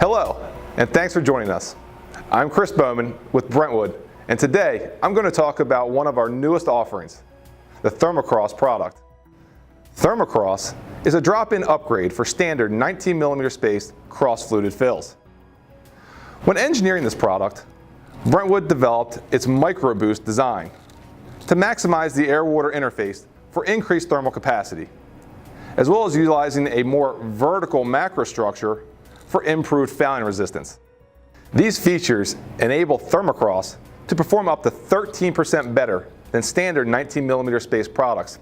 Hello, and thanks for joining us. I'm Chris Bowman with Brentwood, and today I'm going to talk about one of our newest offerings, the ThermaCross product. ThermaCross is a drop-in upgrade for standard 19mm spaced cross-fluted fills. When engineering this product, Brentwood developed its MicroBoost design to maximize the air-water interface for increased thermal capacity, as well as utilizing a more vertical macrostructure for improved fouling resistance. These features enable ThermaCross to perform up to 13% better than standard 19mm spaced products,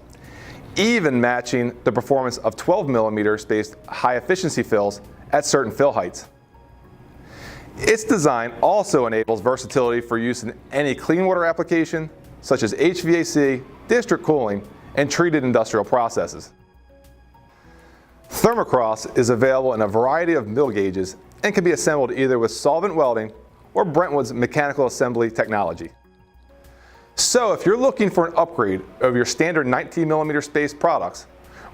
even matching the performance of 12mm spaced high-efficiency fills at certain fill heights. Its design also enables versatility for use in any clean water application, such as HVAC, district cooling, and treated industrial processes. ThermaCross is available in a variety of mill gauges and can be assembled either with solvent welding or Brentwood's mechanical assembly technology. So if you're looking for an upgrade of your standard 19mm spaced products,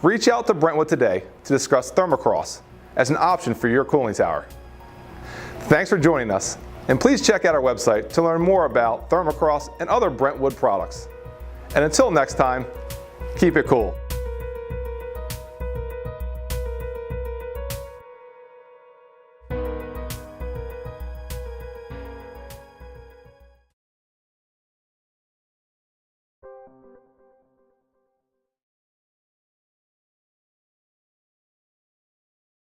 reach out to Brentwood today to discuss ThermaCross as an option for your cooling tower. Thanks for joining us, and please check out our website to learn more about ThermaCross and other Brentwood products. And until next time, keep it cool.